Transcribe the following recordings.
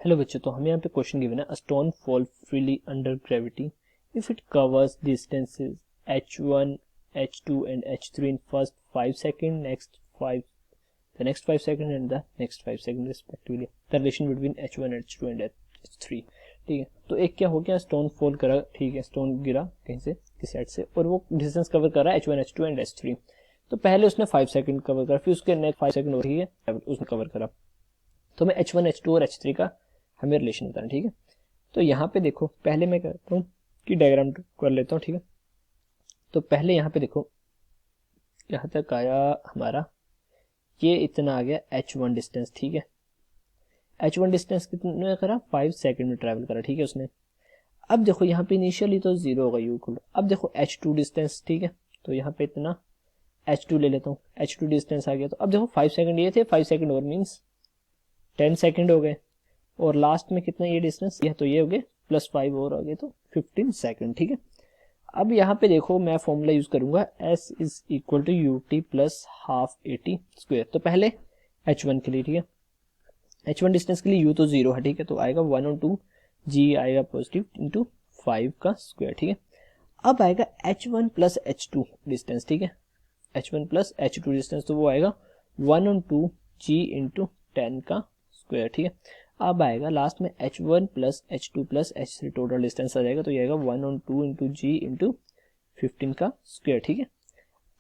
Hello बच्चों, तो हमें यहाँ पे क्वेश्चन गिवन है a stone fall freely under gravity if it covers distances h1 h2 and h3 in first 5 seconds, the next 5 seconds and the next 5 seconds respectively. The relation between h1 h2 and h3. ठीक है, तो एक क्या हो गया, stone fall करा, ठीक है, स्टोन गिरा कहीं से, किस साइड से, और वो डिस्टेंस कवर कर रहा है h1 h2 एंड h3. तो पहले उसने 5 सेकंड कवर करा, फिर उसके नेक्स्ट 5 सेकंड और ही है उसने कवर करा. तो मैं h1 h2 और h3 का हमें रिलेशन बताना. ठीक है, तो यहाँ पे देखो, पहले मैं कहता हूँ कि डायग्राम कर लेता हूँ. ठीक है, तो पहले यहाँ पे देखो, यहाँ तक आया हमारा, ये इतना आ गया h1 डिस्टेंस. ठीक है, h1 डिस्टेंस कितने करा, 5 सेकंड में ट्रैवल करा. ठीक है उसने. अब देखो यहाँ पे इनिशियली तो 0 होगा यू इक्वल. अब देखो h2 डिस्टेंस. ठीक है, तो यहाँ पे इतना h2 ले लेता हूँ, h2 डिस्टेंस आ गया. तो अब देखो 5 सेकंड ये थे, 5 सेकंड और मीन्स 10 सेकंड हो गए, और लास्ट में कितना ये डिस्टेंस, ये तो ये हो गए, प्लस 5 और आ गए, तो 15 सेकंड. ठीक है, अब यहाँ पे देखो मैं फॉर्मूला यूज करूंगा s is equal to u t plus half a t square. तो पहले h1 के लिए, ठीक है, h1 डिस्टेंस के लिए u तो 0 है. ठीक है, तो आएगा 1 और 2, g आएगा पॉजिटिव इंटू 5 का स्क्वायर. ठीक है, अब आएगा h1 प्लस h2 डिस्टेंस. ठीक है, h1 प्लस h2 डिस्टेंस, तो वो आएगा 1 और 2 g इंटू 10 का स्क्वायर. ठीक है, अब आएगा लास्ट में h1 plus h2 plus h3 total distance आ जाएगा, तो ये आएगा 1 और 2 इंटू जी इंटू 15 का स्क्वायर. ठीक है,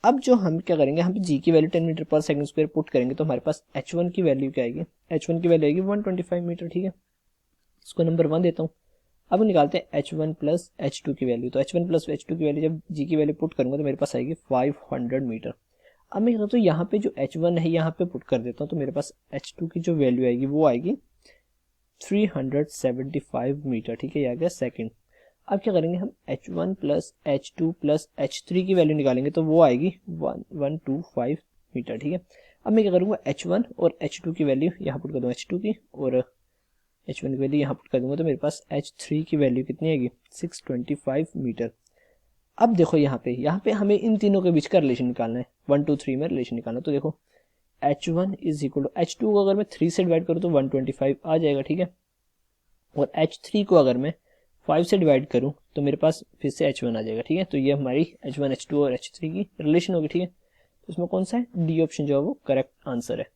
अब जो हम क्या करेंगे, हम g की वैल्यू 10 मीटर पर सेकंड स्क्वायर पुट करेंगे, तो हमारे पास h1 की वैल्यू क्या आएगी, h1 की वैल्यू आएगी 125 मीटर. ठीक है, इसको नंबर 1 देता हूँ. अब निकालते हैं h1 प्लस h2 की वैल्यू. तो h1 प्लस h2 की वैल्यू जब g की वैल्यू पुट करूंगा तो मेरे पास आएगी 500 मीटर. अब मैं तो यहाँ पे जो h1 है यहाँ पे पुट कर देता हूँ, तो मेरे पास h2 की जो वैल्यू आएगी वो आएगी 375 मीटर. ठीक है, ये आ गया सेकंड. अब क्या करेंगे, हम h1 plus h2 plus h3 की वैल्यू निकालेंगे, तो वो आएगी 1125 मीटर. ठीक है, अब मैं क्या करूंगा, h1 और h2 की वैल्यू यहाँ पुट कर दूंगा, h2 की और h1 की वैल्यू यहाँ पुट कर दूंगा, तो मेरे पास h3 की वैल्यू कितनी आएगी, 625 मीटर. अब देखो यहाँ पे हमें इन तीनों के बीच का रिलेशन निकालना है, 1 2 3 में रिलेशन निकालना. तो देखो h1 is equal to h2 को अगर मैं 3 से डिवाइड करूँ तो 125 आ जाएगा. ठीक है, और h3 को अगर मैं 5 से डिवाइड करूँ तो मेरे पास फिर से h1 आ जाएगा. ठीक है, तो ये हमारी h1 h2 और h3 की रिलेशन होगी. ठीक है, तो इसमें कौन सा है, डी ऑप्शन जो है वो करेक्ट आंसर है.